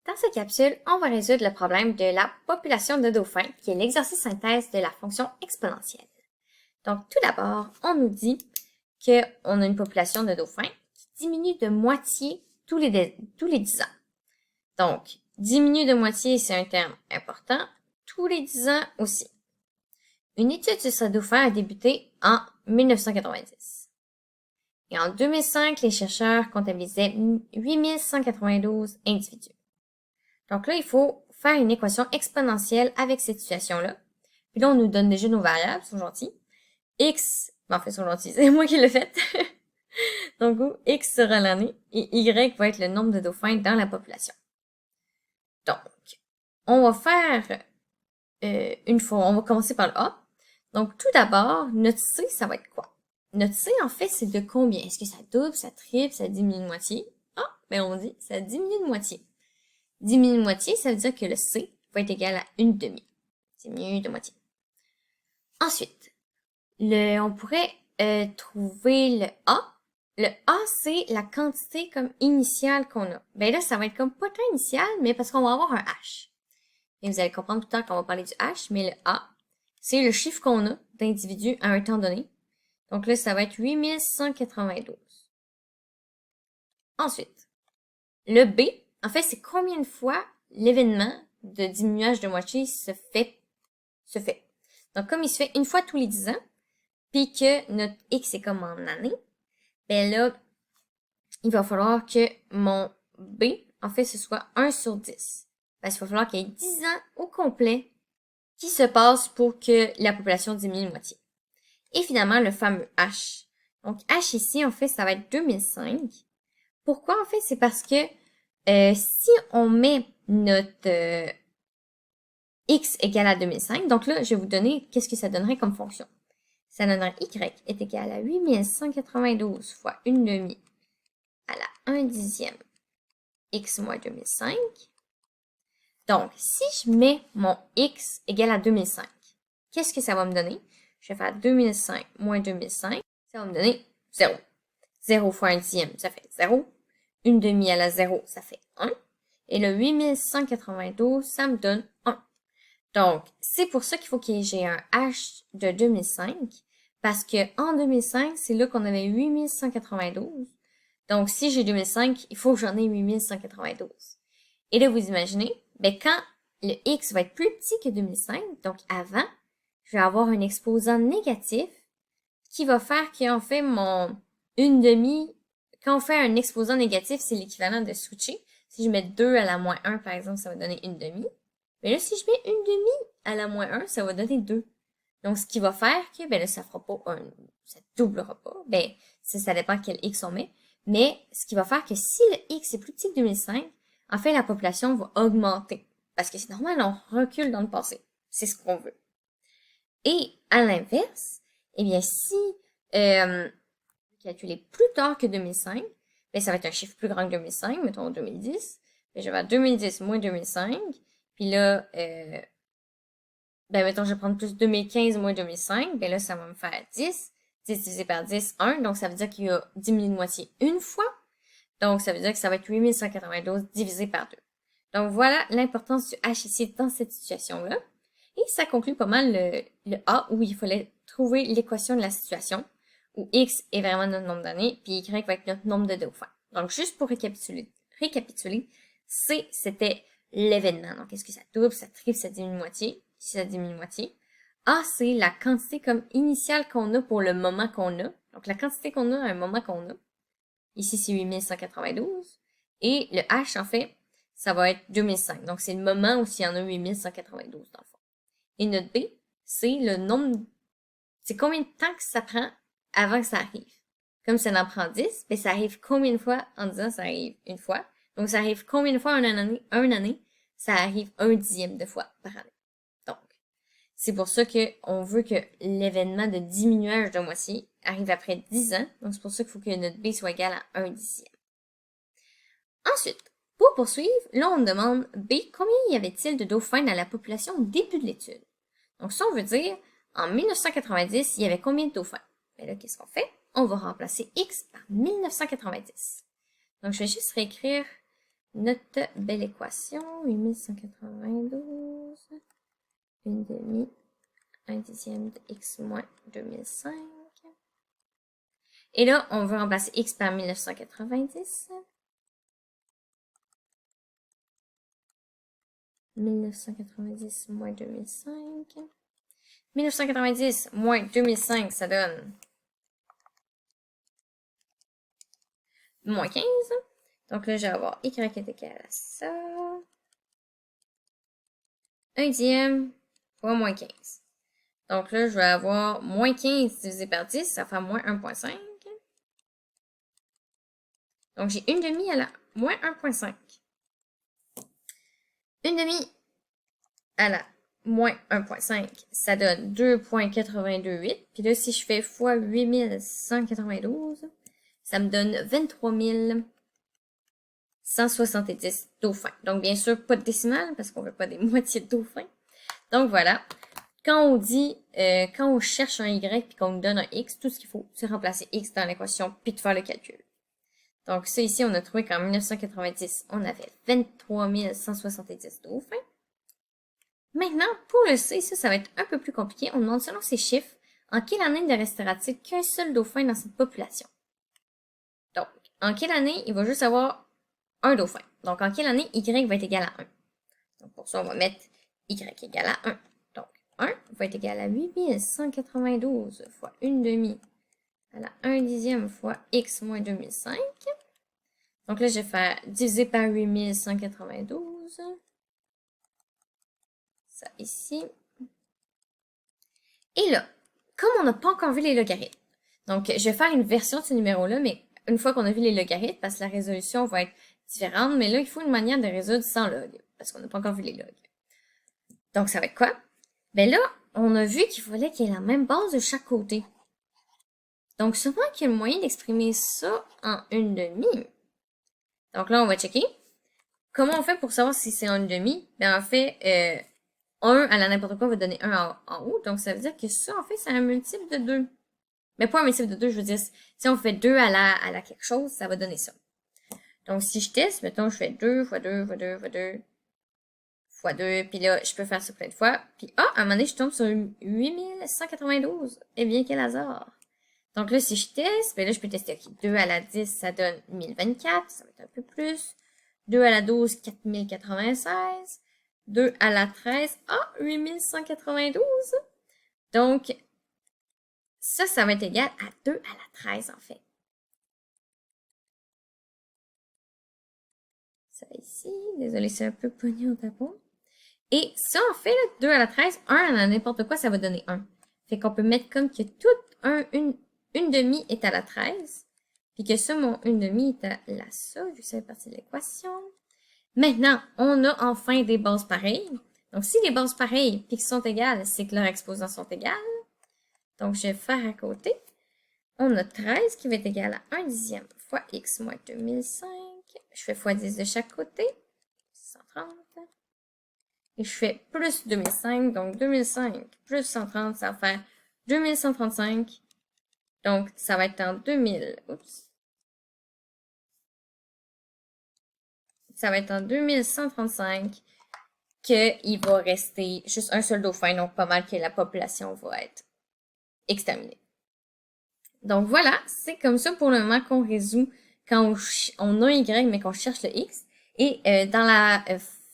Dans cette capsule, on va résoudre le problème de la population de dauphins, qui est l'exercice synthèse de la fonction exponentielle. Donc, tout d'abord, on nous dit qu'on a une population de dauphins qui diminue de moitié tous les 10 ans. Donc, diminuer de moitié, c'est un terme important, tous les 10 ans aussi. Une étude sur ce dauphin a débuté en 1990. Et en 2005, les chercheurs comptabilisaient 8192 individus. Donc là, il faut faire une équation exponentielle avec cette situation-là. Puis là, on nous donne déjà nos variables, ils sont gentils. X, en fait, ils sont gentils, c'est moi qui l'ai fait. Donc, X sera l'année et Y va être le nombre de dauphins dans la population. Donc, on va faire on va commencer par le A. Donc, tout d'abord, notre C, ça va être quoi? Notre C, en fait, c'est de combien? Est-ce que ça double, ça triple, ça diminue de moitié? Ah, ben on dit, ça diminue de moitié. Diminue de moitié, ça veut dire que le C va être égal à une demi. Diminue de moitié. Ensuite, on pourrait trouver le A. Le A, c'est la quantité comme initiale qu'on a. Ben là, ça va être comme pas tant initial, mais parce qu'on va avoir un H. Et vous allez comprendre plus tard qu'on va parler du H, mais le A, c'est le chiffre qu'on a d'individus à un temps donné. Donc là, ça va être 8192. Ensuite, le B, en fait, c'est combien de fois l'événement de diminuage de moitié se fait. Donc, comme il se fait une fois tous les 10 ans, puis que notre X est comme en année, ben là, il va falloir que mon B, en fait, ce soit 1 sur 10. Parce qu'il va falloir qu'il y ait 10 ans au complet qui se passent pour que la population diminue de moitié. Et finalement, le fameux H. Donc, H ici, en fait, ça va être 2005. Pourquoi, en fait? C'est parce que si on met notre X égale à 2005, donc là, je vais vous donner qu'est-ce que ça donnerait comme fonction. Ça donnerait Y est égal à 8192 fois une demi à la 1 dixième X moins 2005. Donc, si je mets mon X égale à 2005, qu'est-ce que ça va me donner? Je vais faire 2005 moins 2005, ça va me donner 0. 0 fois 1 dixième, ça fait 0. Une demi à la 0, ça fait 1. Et le 8192, ça me donne 1. Donc, c'est pour ça qu'il faut que j'ai un H de 2005, parce que en 2005, c'est là qu'on avait 8192. Donc, si j'ai 2005, il faut que j'en ai 8192. Et là, vous imaginez, ben, quand le X va être plus petit que 2005, donc avant, je vais avoir un exposant négatif qui va faire qu'en fait, une demi, quand on fait un exposant négatif, c'est l'équivalent de switcher. Si je mets 2 à la moins 1, par exemple, ça va donner une demi. Mais là, si je mets une demi à la moins 1, ça va donner 2. Donc, ce qui va faire que, ben là, ça fera pas ça doublera pas. Ben, ça dépend quel X on met. Mais, ce qui va faire que si le X est plus petit que 2005, en fait, la population va augmenter. Parce que c'est normal, on recule dans le passé. C'est ce qu'on veut. Et, à l'inverse, eh bien, si, calculer plus tard que 2005, ben, ça va être un chiffre plus grand que 2005, mettons 2010. Ben, je vais à 2010 moins 2005. Puis là, ben, mettons, je vais prendre plus 2015 moins 2005. Ben là, ça va me faire 10. 10 divisé par 10, 1. Donc, ça veut dire qu'il a diminué de moitié une fois. Donc, ça veut dire que ça va être 8192 divisé par 2. Donc, voilà l'importance du H ici dans cette situation-là. Et ça conclut pas mal le A où il fallait trouver l'équation de la situation où X est vraiment notre nombre d'années, puis Y va être notre nombre de dauphins. Donc, juste pour récapituler, C, c'était l'événement. Donc, est-ce que ça double, ça triple, ça diminue de moitié? Si ça diminue de moitié. A, c'est la quantité comme initiale qu'on a pour le moment qu'on a. Donc, la quantité qu'on a à un moment qu'on a. Ici, c'est 8192. Et le H, en fait, ça va être 2005. Donc, c'est le moment où il y en a 8192 dans le fond. Et notre B, c'est le nombre, c'est combien de temps que ça prend avant que ça arrive. Comme ça en prend 10, ben ça arrive combien de fois en disant ça arrive une fois. Donc, ça arrive combien de fois en une année? Ça arrive 1 dixième de fois par année. Donc, c'est pour ça qu'on veut que l'événement de diminuage de moitié arrive après 10 ans. Donc, c'est pour ça qu'il faut que notre B soit égal à 1 dixième. Ensuite, pour poursuivre, là, on demande B, combien y avait-il de dauphins dans la population au début de l'étude? Donc, ça, on veut dire, en 1990, il y avait combien de dauphins? Ben là, qu'est-ce qu'on fait? On va remplacer X par 1990. Donc, je vais juste réécrire notre belle équation. 8192, 1/2, 1/10 de x moins 2005. Et là, on veut remplacer x par 1990. 1990 moins 2005. 1990 moins 2005, ça donne moins 15. Donc là, je vais avoir y est égal à ça. 1/10 fois moins 15. Donc là, je vais avoir moins 15 divisé par 10, ça fait moins 1,5. Donc j'ai 1/2 à la moins 1,5. 1/2 à la moins 1,5, ça donne 2,828. Puis là, si je fais fois 8192, ça me donne 23 170 dauphins. Donc, bien sûr, pas de décimale, parce qu'on veut pas des moitiés de dauphins. Donc, voilà. Quand on dit, quand on cherche un Y puis qu'on nous donne un X, tout ce qu'il faut, c'est remplacer X dans l'équation puis de faire le calcul. Donc, ça ici, on a trouvé qu'en 1990, on avait 23 170 dauphins. Maintenant, pour le C, ça va être un peu plus compliqué. On demande selon ces chiffres, en quelle année ne restera-t-il qu'un seul dauphin dans cette population? Donc, en quelle année il va juste avoir un dauphin? Donc, en quelle année Y va être égal à 1? Donc, pour ça, on va mettre Y égal à 1. Donc, 1 va être égal à 8192 fois 1/2 à la 1/10 fois X moins 2005. Donc là, je vais faire diviser par 8192. Ça ici. Et là, comme on n'a pas encore vu les logarithmes, donc je vais faire une version de ce numéro-là, mais une fois qu'on a vu les logarithmes, parce que la résolution va être différente, mais là, il faut une manière de résoudre sans log, parce qu'on n'a pas encore vu les logs. Donc, ça va être quoi? Ben là, on a vu qu'il fallait qu'il y ait la même base de chaque côté. Donc, sûrement qu'il y a le moyen d'exprimer ça en 1/2. Donc là, on va checker. Comment on fait pour savoir si c'est en 1/2? Ben, en fait, 1 à la n'importe quoi va donner 1 en haut. Donc, ça veut dire que ça, en fait, c'est un multiple de 2. Mais pas un multiple de 2, je veux dire, si on fait 2 à la quelque chose, ça va donner ça. Donc, si je teste, mettons, je fais 2 fois 2 fois 2 fois 2 fois 2, puis là, je peux faire ça plein de fois. Puis, à un moment donné, je tombe sur 8192. Eh bien, quel hasard! Donc là, si je teste, ben là, je peux tester, ok, 2 à la 10, ça donne 1024, ça va être un peu plus. 2 à la 12, 4096. 2 à la 13, 8192. Donc, ça va être égal à 2 à la 13, en fait. Ça ici, désolé, c'est un peu pogné au tapon. Et ça, en fait, là, 2 à la 13, 1 à n'importe quoi, ça va donner 1. Fait qu'on peut mettre comme que toute une demi est à la 13, puis que ça, mon 1/2 est à la ça, vu que ça fait partie de l'équation. Maintenant, on a enfin des bases pareilles. Donc, si les bases pareilles puis qui sont égales, c'est que leurs exposants sont égales. Donc, je vais faire à côté. On a 13 qui va être égal à 1/10 fois x moins 2005. Je fais fois 10 de chaque côté. 130. Et je fais plus 2005. Donc, 2005 plus 130, ça va faire 2135. Donc, ça va être en 2000. Oups. Ça va être en 2135 qu'il va rester juste un seul dauphin. Donc, pas mal que la population va être exterminée. Donc, voilà. C'est comme ça pour le moment qu'on résout quand on a un Y, mais qu'on cherche le X. Et dans la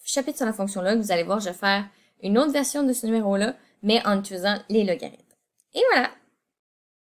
chapitre sur la fonction log, vous allez voir, je vais faire une autre version de ce numéro-là, mais en utilisant les logarithmes. Et voilà!